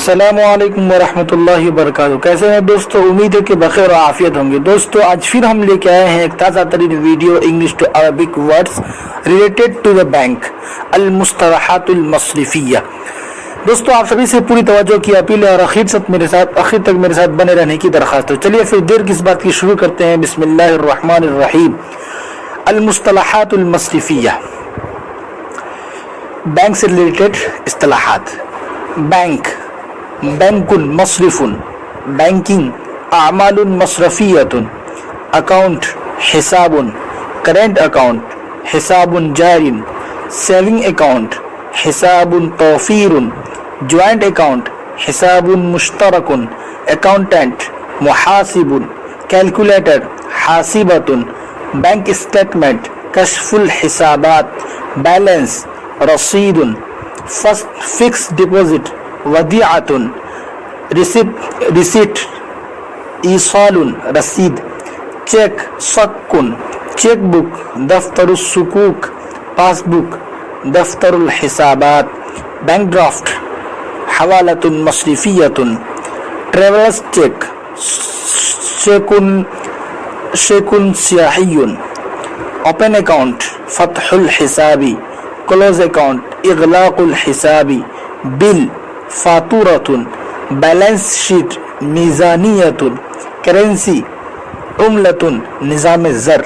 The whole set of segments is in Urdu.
السلام علیکم ورحمۃ اللہ وبرکاتہ. کیسے ہیں دوستو؟ امید ہے کہ بخیر و عافیت ہوں گے. دوستو آج پھر ہم لے کے آئے ہیں ایک تازہ ترین video English to Arabic words related to the bank, المصطلحات المصرفیہ. دوستو آپ سبھی سے پوری توجہ کی اپیل ہے اور آخر تک میرے ساتھ بنے رہنے کی درخواست ہے. چلیے پھر دیر کس بات کی شروع کرتے ہیں. بسم اللہ الرحمن الرحیم. المصطلحات المصرفیہ، بینک سے ریلیٹڈ اصطلاحات. بینک، بینک مصرف، بینکنگ، اعمال مصرفیۃ، اکاؤنٹ، حساب، کرنٹ اکاؤنٹ، حساب جاری، سیونگ اکاؤنٹ، حساب توفیر، جوائنٹ اکاؤنٹ، حساب مشترک، اکاؤنٹنٹ، محاسب، کیلکولیٹر، حاسبۃ، بینک اسٹیٹمنٹ، کشف الحسابات، بیلنس، رصید، فکس ڈپازٹ، ودیعۃ، ریسیٹ، ایصال، رسید، چیک، سک، چیک بک، دفتر السکوک، پاس بک، دفتر الحسابات، بینک ڈرافٹ، حوالۃ مصرفیۃ، ٹریولرز چیک، شیک سیاحی، اوپن اکاؤنٹ، فتح الحسابی، کلوز اکاؤنٹ، اغلاق الحسابی، بل، فاتورۃ، بیلنس شیٹ، میزانیۃ، کرنسی، عملۃ، نظام زر،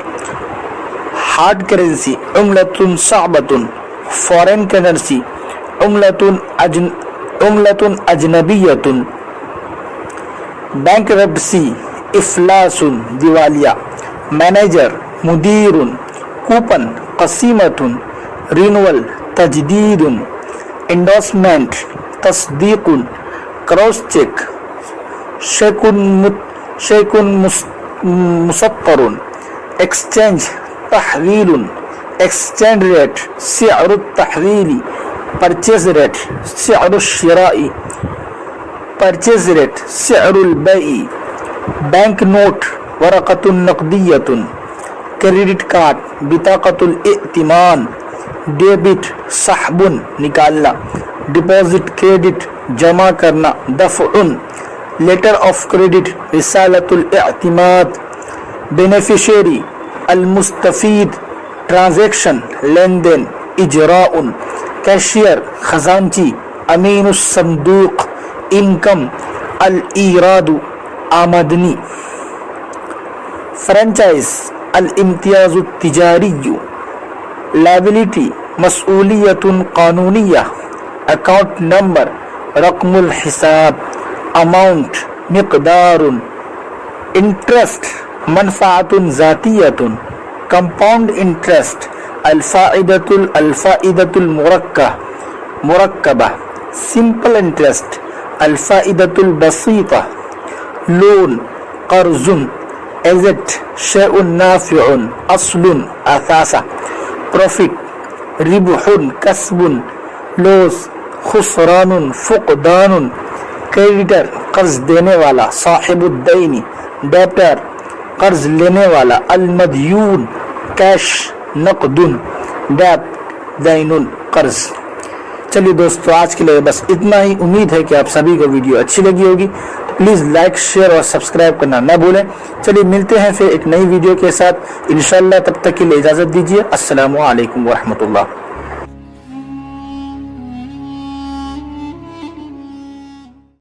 ہارڈ کرنسی، عملۃ صعبۃ، فورن کرنسی، عملۃ اجنبیۃ، بینکرپسی، افلاس، دیوالیہ، مینیجر، مدیر، کوپن، قسیمۃ، رینول، تجدید، انڈورسمنٹ، تصدیق، کراس چیک، شیک مسطر، ایکسچینج، تحویل، ایکسچینج ریٹ، سعر التحویل، پرچیز ریٹ، سعر الشراء، پرچیز ریٹ، سعر البیع، بینک نوٹ، ورقۃ نقدیۃ، کریڈٹ کارڈ، بطاقۃ الائتمان، ڈیبٹ، سحب، نکالنا، ڈپازٹ، کریڈٹ، جمع کرنا، دفع، لیٹر آف کریڈٹ، رسالۃ الاعتماد، بینیفیشیری، المستفید، ٹرانزیکشن، لین دین، اجراء، کیشیئر، خزانچی، امین الصندوق، انکم، الایراد، آمدنی، فرنچائز، الامتیاز التجاری، لائبلٹی، مسئولیت قانونیہ، اکاؤنٹ نمبر، رقم الحساب، اماؤنٹ، مقدار، انٹرسٹ، منفعت ذاتیۃ، کمپاؤنڈ انٹرسٹ، الفائدۃ المرکبہ، سمپل انٹرسٹ، الفائدۃ البسیطہ، لون، قرض، ایزٹ، شیء نافع، اصل، اثاثہ، پروفٹ، ربح، کسب، لوس، خسران، فقدان، کریڈیٹر، قرض دینے والا، صاحب الدین، ڈیبٹر، قرض لینے والا، المدیون، کیش، نقد، ڈیبٹ، دین، قرض. چلیے دوستو آج کے لیے بس اتنا ہی. امید ہے کہ آپ سبھی کو ویڈیو اچھی لگی ہوگی. پلیز لائک، شیئر اور سبسکرائب کرنا نہ بھولیں. چلیے ملتے ہیں پھر ایک نئی ویڈیو کے ساتھ انشاءاللہ. تب تک کے لیے اجازت دیجیے. السلام علیکم ورحمۃ اللہ.